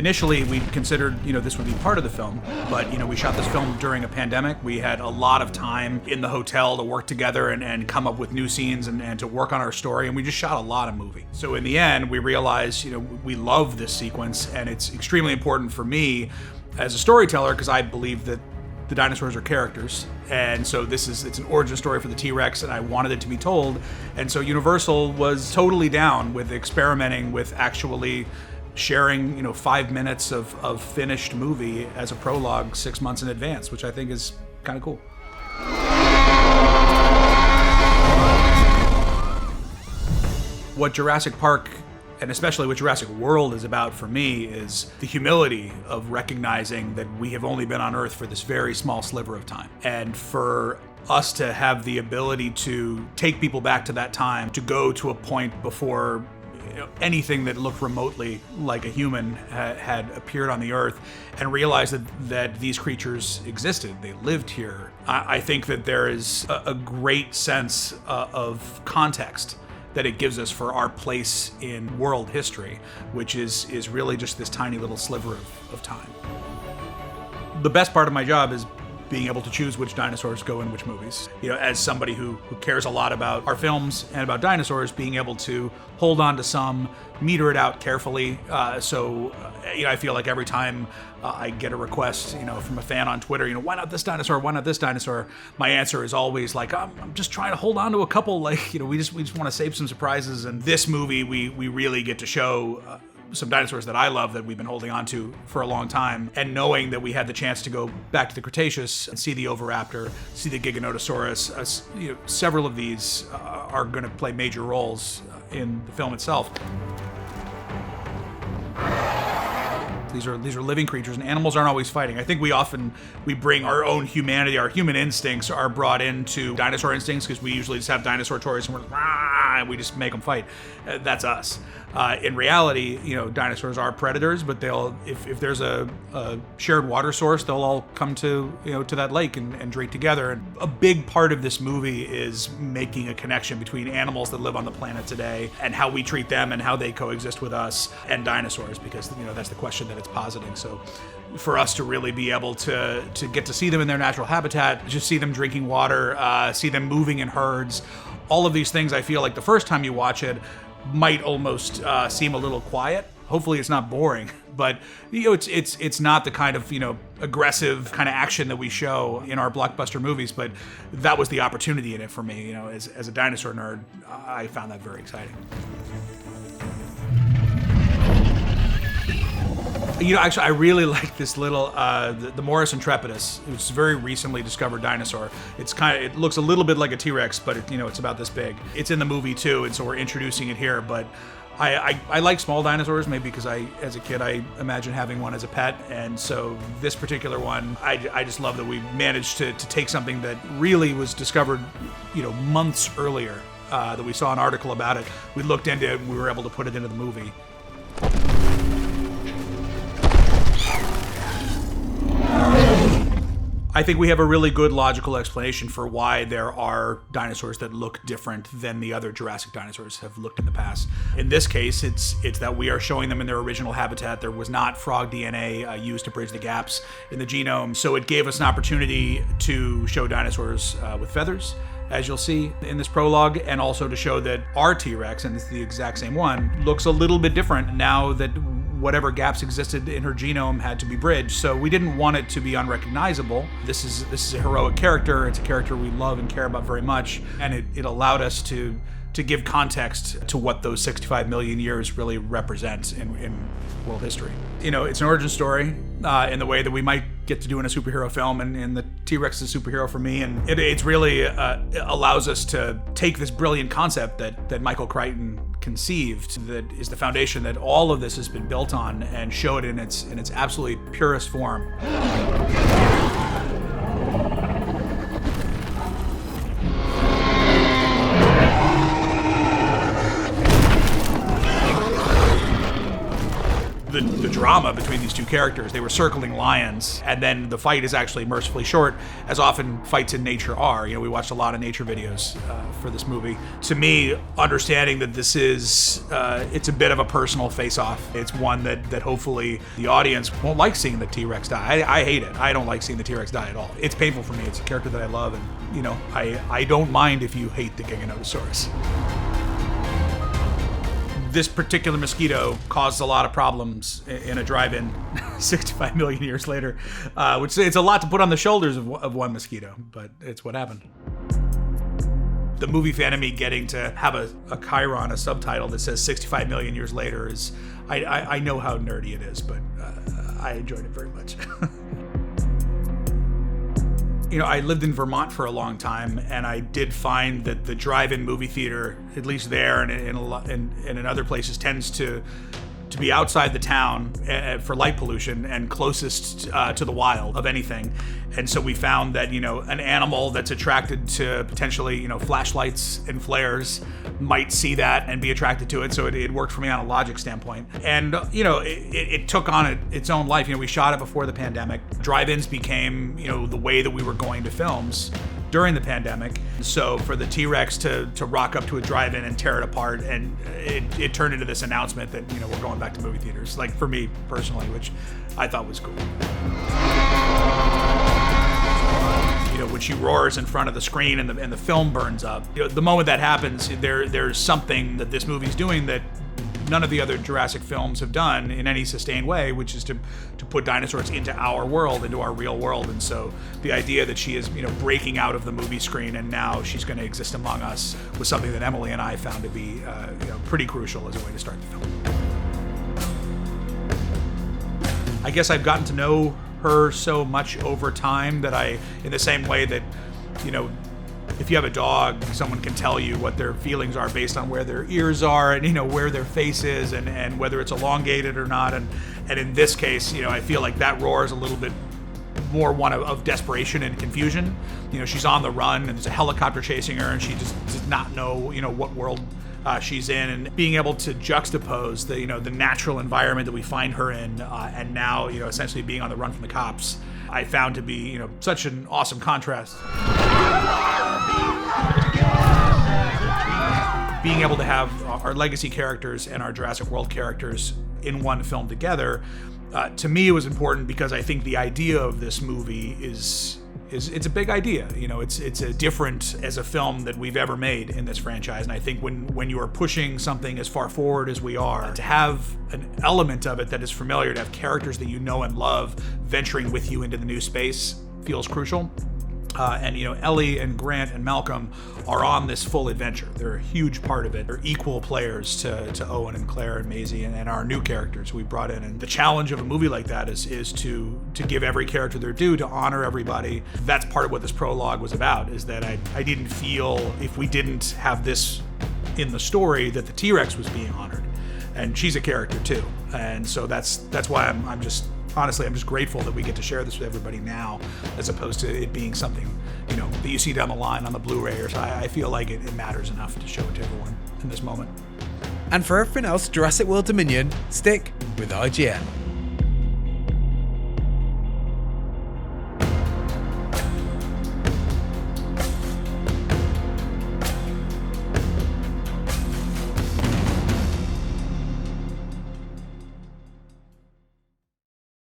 Initially, we considered, this would be part of the film, but, we shot this film during a pandemic. We had a lot of time in the hotel to work together and come up with new scenes and to work on our story, and we just shot a lot of movie. So in the end, we realized, we love this sequence, and it's extremely important for me as a storyteller, because I believe that the dinosaurs are characters, and so it's an origin story for the T-Rex, and I wanted it to be told. And so Universal was totally down with experimenting with actually sharing 5 minutes of finished movie as a prologue 6 months in advance, which I think is kind of cool. What Jurassic Park, and especially what Jurassic World, is about for me is the humility of recognizing that we have only been on Earth for this very small sliver of time. And for us to have the ability to take people back to that time, to go to a point before anything that looked remotely like a human had appeared on the Earth, and realize that these creatures existed, they lived here. I think that there is a great sense of context that it gives us for our place in world history, which is really just this tiny little sliver of time. The best part of my job is being able to choose which dinosaurs go in which movies. As somebody who cares a lot about our films and about dinosaurs, being able to hold on to some, meter it out carefully. I feel like every time I get a request, from a fan on Twitter, why not this dinosaur? Why not this dinosaur? My answer is always like, I'm just trying to hold on to a couple. We just want to save some surprises. And this movie, we really get to show some dinosaurs that I love that we've been holding on to for a long time, and knowing that we had the chance to go back to the Cretaceous and see the Oviraptor, see the Giganotosaurus. Several of these are going to play major roles in the film itself. These are living creatures, and animals aren't always fighting. I think we bring our own humanity, our human instincts are brought into dinosaur instincts, because we usually just have dinosaur toys and we just make them fight. That's us. In reality, dinosaurs are predators, but if there's a shared water source, they'll all come to that lake and drink together. And a big part of this movie is making a connection between animals that live on the planet today and how we treat them and how they coexist with us and dinosaurs, because that's the question that it's positing. So for us to really be able to get to see them in their natural habitat, just see them drinking water, see them moving in herds, all of these things, I feel like the first time you watch it might almost seem a little quiet. Hopefully it's not boring, but it's not the kind of aggressive kind of action that we show in our blockbuster movies. But that was the opportunity in it for me. As a dinosaur nerd, I found that very exciting. Actually, I really like this little, the Morris Intrepidus. It was a very recently discovered dinosaur. It looks a little bit like a T-Rex, but it's about this big. It's in the movie too, and so we're introducing it here. But I like small dinosaurs, maybe because as a kid, I imagine having one as a pet. And so this particular one, I just love that we managed to take something that really was discovered, months earlier, that we saw an article about it. We looked into it, and we were able to put it into the movie. I think we have a really good logical explanation for why there are dinosaurs that look different than the other Jurassic dinosaurs have looked in the past. In this case, it's that we are showing them in their original habitat. There was not frog DNA used to bridge the gaps in the genome, so it gave us an opportunity to show dinosaurs with feathers, as you'll see in this prologue, and also to show that our T-Rex, and it's the exact same one, looks a little bit different now that whatever gaps existed in her genome had to be bridged. So we didn't want it to be unrecognizable. This is a heroic character. It's a character we love and care about very much, and it allowed us to give context to what those 65 million years really represent in world history. It's an origin story in the way that we might get to do in a superhero film, and the T-Rex is a superhero for me, and it's really allows us to take this brilliant concept that Michael Crichton conceived, that is the foundation that all of this has been built on, and show it in its absolutely purest form. the drama between these two characters. They were circling lions, and then the fight is actually mercifully short, as often fights in nature are. We watched a lot of nature videos for this movie. To me, understanding that this is, it's a bit of a personal face-off. It's one that hopefully the audience won't like seeing the T-Rex die. I hate it. I don't like seeing the T-Rex die at all. It's painful for me. It's a character that I love, and I don't mind if you hate the Giganotosaurus. This particular mosquito caused a lot of problems in a drive-in 65 million years later, which it's a lot to put on the shoulders of one mosquito, but it's what happened. The movie fan of me getting to have a chyron, a subtitle that says 65 million years later is, I know how nerdy it is, but I enjoyed it very much. I lived in Vermont for a long time, and I did find that the drive-in movie theater, at least there and in other places, tends to be outside the town for light pollution and closest to the wild of anything. And so we found that, an animal that's attracted to potentially, flashlights and flares might see that and be attracted to it. So it worked for me on a logic standpoint. And, it took on its own life. We shot it before the pandemic. Drive-ins became, the way that we were going to films during the pandemic. So for the T-Rex to rock up to a drive-in and tear it apart, and it turned into this announcement that, we're going back to movie theaters, like for me personally, which I thought was cool. When she roars in front of the screen and the film burns up, the moment that happens, there's something that this movie's doing that none of the other Jurassic films have done in any sustained way, which is to put dinosaurs into our world, into our real world. And so the idea that she is, breaking out of the movie screen and now she's going to exist among us was something that Emily and I found to be, pretty crucial as a way to start the film. I guess I've gotten to know her so much over time that in the same way that, if you have a dog, someone can tell you what their feelings are based on where their ears are and, where their face is and whether it's elongated or not. And in this case, I feel like that roar is a little bit more one of desperation and confusion. She's on the run and there's a helicopter chasing her and she just does not know, what world she's in, and being able to juxtapose the natural environment that we find her in and now, essentially being on the run from the cops, I found to be, such an awesome contrast. Being able to have our legacy characters and our Jurassic World characters in one film together, to me it was important because I think the idea of this movie is it's a big idea. It's a different as a film that we've ever made in this franchise. And I think when you are pushing something as far forward as we are, to have an element of it that is familiar, to have characters that you know and love venturing with you into the new space feels crucial. And Ellie and Grant and Malcolm are on this full adventure. They're a huge part of it. They're equal players to Owen and Claire and Maisie and our new characters we brought in. And the challenge of a movie like that is to give every character their due, to honor everybody. That's part of what this prologue was about, is that I didn't feel, if we didn't have this in the story, that the T-Rex was being honored. And she's a character too. And so that's why I'm just grateful that we get to share this with everybody now, as opposed to it being something, that you see down the line on the Blu-ray or so. I feel like it matters enough to show it to everyone in this moment. And for everything else Jurassic World Dominion, stick with IGN.